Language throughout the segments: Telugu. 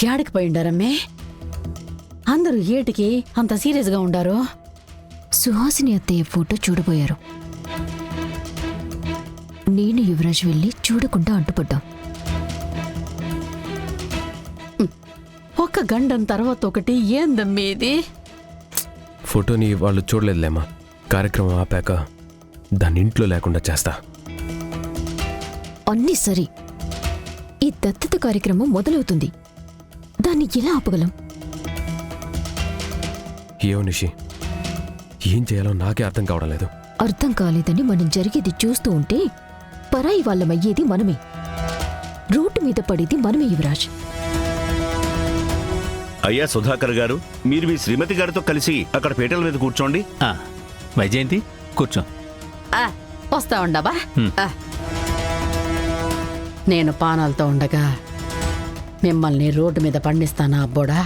యాడికి పోయిండారమ్మే? అందరూ ఏటికి అంత సీరియస్గా ఉండారు? సుహాసిని అత్తయ్య ఫోటో చూడబోయారు. నేను యువరాజ్ వెళ్ళి చూడకుండా అడ్డుపడ్డాం. ఒక్క గండం తర్వాత ఒకటి ఏందమ్మే ఇది? ఫోటోని వాళ్ళు చూడలేదులేమ్మా. కార్యక్రమం ఆపాక దాన్ని ఇంట్లో లేకుండా చేస్తా. అన్నీ సరే, ఈ దత్తత కార్యక్రమం మొదలవుతుంది. దాన్ని ఎలా ఆపగలం? ఏమో నిషి, ఏం చేయాలో నాకే అర్థం కావడం లేదు. అర్థం కాలేదని మనం జరిగేది చూస్తూ ఉంటే పరాయి వాళ్ళమయ్యేది మనమే. రోడ్డు మీద పడేది మనమే యువరాజ్. అయ్యా సుధాకర్ గారు, మీరు మీ శ్రీమతి గారితో కలిసి అక్కడ పీటల మీద కూర్చోండి. వైజయంతి కూర్చో. వస్తా ఉండబా. నేను పానాలతో ఉండగా మిమ్మల్ని రోడ్డు మీద పండిస్తానా అబ్బోడా?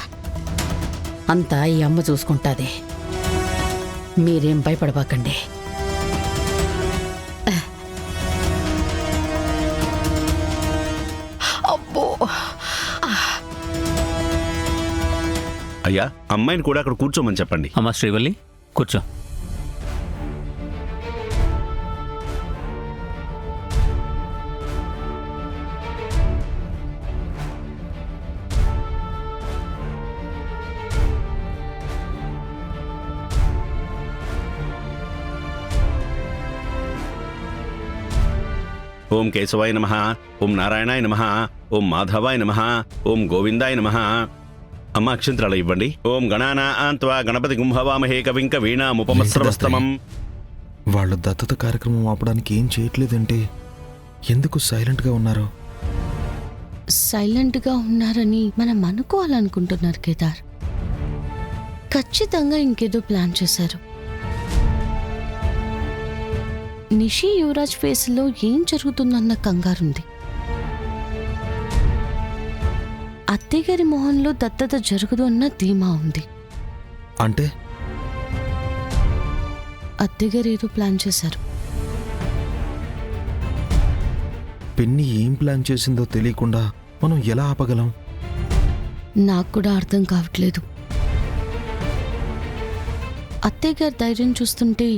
అంతా ఈ అమ్మ చూసుకుంటాది. మీరేం భయపడబాకండి. అబ్బో, అయ్యా అమ్మాయిని కూడా అక్కడ కూర్చోమని చెప్పండి. అమ్మా శ్రీవల్లి కూర్చో. ఓం కేశవాయ నమః, ఓం నారాయణాయ నమః, ఓం మాధవాయ నమః, ఓం గోవిందాయ నమః. అమ్మ అక్షంత్రాలు ఇవ్వండి. ఓం గణానాన్త్వా గణపతి గుంభవామహే కవిం కవీనాముపమస్రవస్తమం. వాళ్ళు దత్తత కార్యక్రమం ఆపడానికి ఏం చేయట్లేదంటే ఎందుకు సైలెంట్గా ఉన్నారు? సైలెంట్గా ఉన్నారని మనం అనుకోవాలనుకుంటున్నారు కేదార్. ఖచ్చితంగా ఇంకేదో ప్లాన్ చేశారు. నిషి యువరాజ్ ఫేస్లో ఏం జరుగుతుందన్న కంగారుంది. అత్తయ్యగారి మొహంలో దత్తత జరగదు అన్న ధీమా ఉంది. అంటే అత్తయ్యగారు ఏదో ప్లాన్ చేశారు. పెన్ని ఏం ప్లాన్ చేసిందో తెలియకుండా మనం ఎలా ఆపగలం? నాకు కూడా అర్థం కావట్లేదు. అత్తయ్యగారి ధైర్యం చూస్తుంటే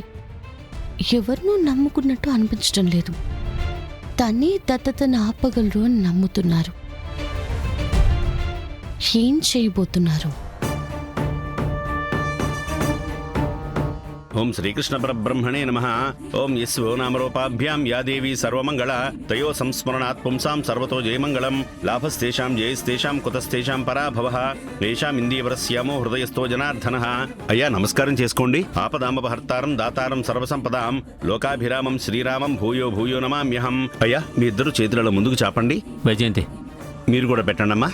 ఎవరినూ నమ్ముకున్నట్టు అనిపించడం లేదు. తనే దత్తతను ఆపగలరు అని నమ్ముతున్నారు. ఏం చేయబోతున్నారు? ఓం శ్రీకృష్ణ పరబ్రహ్మణే నమః. ఓం యస్యో నామరూపాభ్యాం యా దేవీ సర్వమంగళ తయో సంస్మరణాత్ పుంసాం సర్వతో జయమంగళం. లాభస్తేషాం జయస్తేషాం కుతస్తేషాం పరాభవః ఏషాం ఇందీవరస్యామో హృదయస్థో జనార్దనః. అయ్యా నమస్కారం చేసుకోండి. ఆపదామపహర్తారం దాతారం సర్వసంపదాం లోకాభిరామం శ్రీరామం భూయో భూయో నమామ్యహం. అయ్యా మీ ఇద్దరు చేతులలో ముందుకు చాపండి. వైజయంతి మీరు కూడా పెట్టండమ్మా.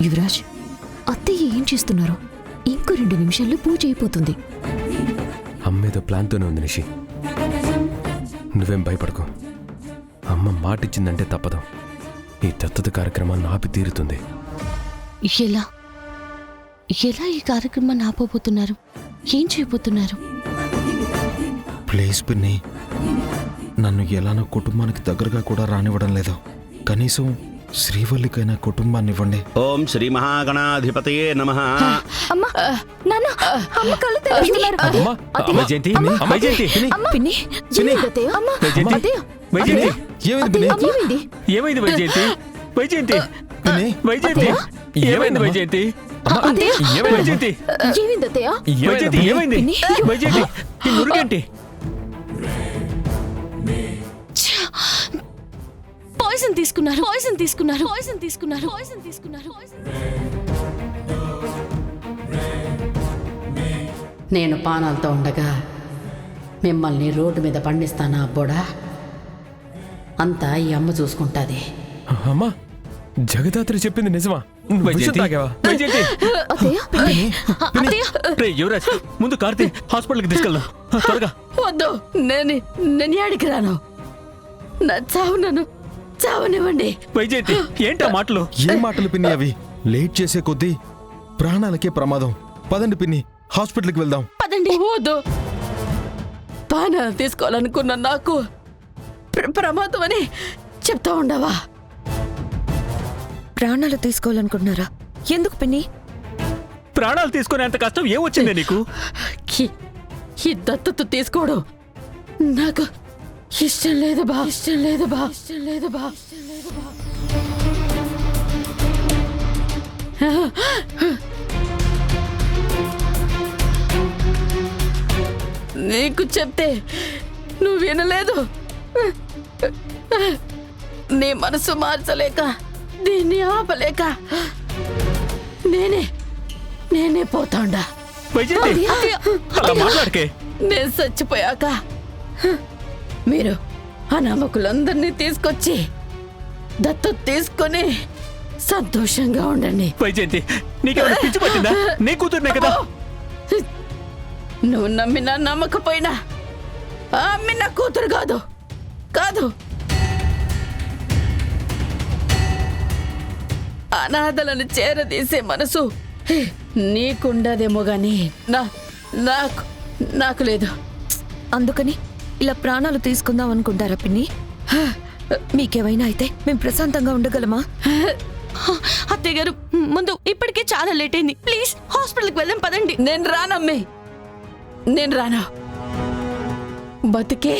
యువరాజ్, అత్తయ్య ఏం చేస్తున్నారు? ఇంకో 2 నిమిషాల్లో పూజ అయిపోతుంది. అమ్మేదో ప్లాన్తోనే ఉంది నిషి, నువ్వేం భయపడకు. అమ్మ మాటిచ్చిందంటే తప్పదు. ఈ దత్తత కార్యక్రమాన్ని ఆపి తీరుతుంది. ఎలా ఎలా ఈ కార్యక్రమాన్ని ఆపబోతున్నారు? ఏం చేయబోతున్నారు? ప్లీజ్ పిన్ని, నన్ను ఎలానో కుటుంబానికి దగ్గరగా కూడా రానివ్వడం లేదు. కనీసం శ్రీవల్లికైనా కుటుంబాన్ని ఇవ్వండి. ఓం శ్రీ మహాగణాధిపతయే నమః. వైజయంతి వైజయంతి ఏమైంది వైజయంతి? వైజయంతి వైజయంతి ఏమైంది? వైజయంతి వైజయంతి వైజయంతి ఏమైంది? వైజయంతి ఈ మురుగేంటి? పాయిజన్ తీసుకున్నారు. పాయిజన్ తీసుకున్నారు. పాయిజన్ తీసుకున్నారు. పాయిజన్ తీసుకున్నారు. నేను పానాలతో ఉండగా మిమ్మల్ని రోడ్డు మీద పండిస్తానా అబ్బోడా? అంతా ఈ అమ్మ చూసుకుంటాది. అమ్మా, జగదాత్రి చెప్పింది నిజమా? నువ్వు విషం వైజయంతి తాగావా? వైజయంతి రే యువరాజ్, ముందు కార్తీ హాస్పిటల్కి తీసుకెళ్దాం త్వరగా. వద్దు, నేను యాడికి రాను. నా చావు నన్ను చావనివ్వండి. వైజయంతి ఏంటా మాటలు? ఏ మాటలు పిన్ని అవి? లేట్ చేసే కొద్దీ ప్రాణాలకే ప్రమాదం. పదండి పిన్ని, హాస్పిటల్కి వెళ్దాం. పదండి. వద్దు, పానాలు తీసుకోవాలనుకున్న నాకు ప్రమాదం అని చెప్తా ఉండవా? ప్రాణాలు తీసుకోవాలనుకుంటున్నారా? ఎందుకు పిన్ని? ప్రాణాలు తీసుకునేంత కష్టం ఏమొచ్చిందే నీకు? ఈ దత్తత తీసుకోవడం నాకు ఇష్టం లేదు బా, ఇష్టం లేదు బా, ఇష్టం లేదు బా, ఇష్టం లేదు బా. నీకు చెప్తే నువ్వు వినలేదు. నీ మనసు మార్చలేక, దీన్ని ఆపలేక నేనే పోతాండా. వైజయంతి, అలా మాట్లాడకే. నేను చచ్చిపోయాక మీరు ఆ నమ్మకులందరినీ తీసుకొచ్చి దత్తత తీసుకొని సంతోషంగా ఉండండి. వైజయంతి, నీకేమైనా పిచ్చి పట్టిందా? నీ కూతురునే కదా. నువ్వు నమ్మినా నమ్మకపోయినా ఆమె నా కూతురు కాదు, కాదు. అనాథలను చేరదీసే మనసు నీకుండదేమో గాని నాకు లేదు. అందుకని ఇలా ప్రాణాలు తీసుకుందాం అనుకుంటారా పిన్ని? మీకేమైనా అయితే మేము ప్రశాంతంగా ఉండగలమా? అత్తయ్య గారు, ముందు ఇప్పటికే చాలా లేట్ అయింది. ప్లీజ్ హాస్పిటల్కి వెళ్దాం పదండి. నేను రానమ్మే, నేను రాను. బతికే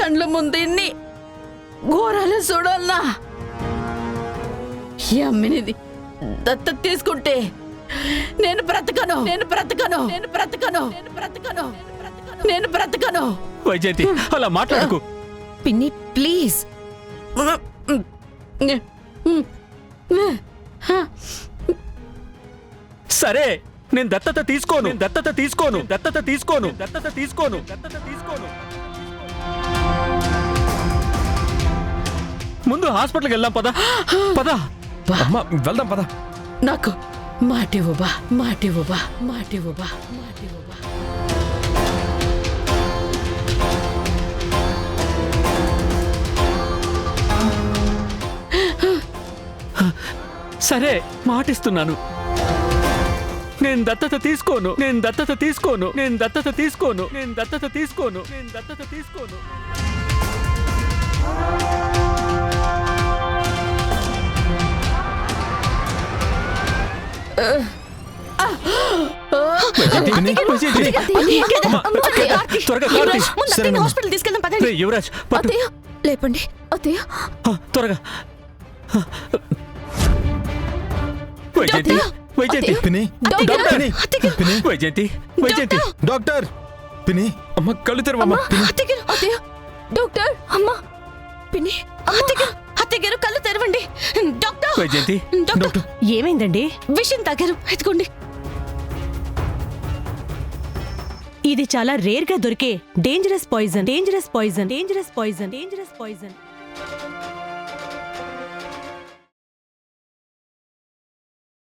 కండ్ల ముందు ఇన్ని ఘోరాలు చూడాలనా? ఈ అమ్మిని దత్తత తీసుకుంటే నేను బ్రతకను, నేను బ్రతకను, నేను బ్రతకను, నేను బ్రతకను, నేను బ్రతకను. వైజయంతి, అలా మాట్లాడకు. పిన్ని ప్లీజ్. సరే, నేను దత్తత తీసుకోను, దత్తత తీసుకోను, దత్తత తీసుకోను, దత్తత తీసుకోను, దత్తత తీసుకోను. ముందు హాస్పిటల్కి వెళ్దాం, పద పద. అమ్మా వెళ్దాం పద. నాకు మాటివ్వబా, మాటివ్వబా, మాటివ్వబా, మాటివ్వబా. సరే, మాటిస్తున్నాను. నేను దత్తత తీసుకోను, నేను దత్తత తీసుకోను, నేను దత్తత తీసుకోను, నేను దత్తత తీసుకోను, నేను దత్తత తీసుకోను. త్వరగా కారు తీ. హాస్పిటల్ తీసుకెళ్దాం పదండి. రేయ్, యువరాజ్ పట్టు. అత్తయ్య లేపండి. అత్తయ్య త్వరగా. వైజయంతి, వైజయంతి, పిన్ని, డాక్టర్. పిన్ని, వైజయంతి, వైజయంతి. డాక్టర్. పిన్ని, అమ్మ కళ్ళు తెరవమ్మా. అత్తయ్య డాక్టర్. అమ్మా పిన్ని, అత్తయ్య గారు కళ్ళు తెరవండి. డాక్టర్, వైజయంతి, డాక్టర్, ఏమైందండి? విషయం తాగారు, ఎత్తుకోండి. ఇది చాలా రేర్ గా దొరికే dangerous poison, dangerous poison, dangerous poison, dangerous poison.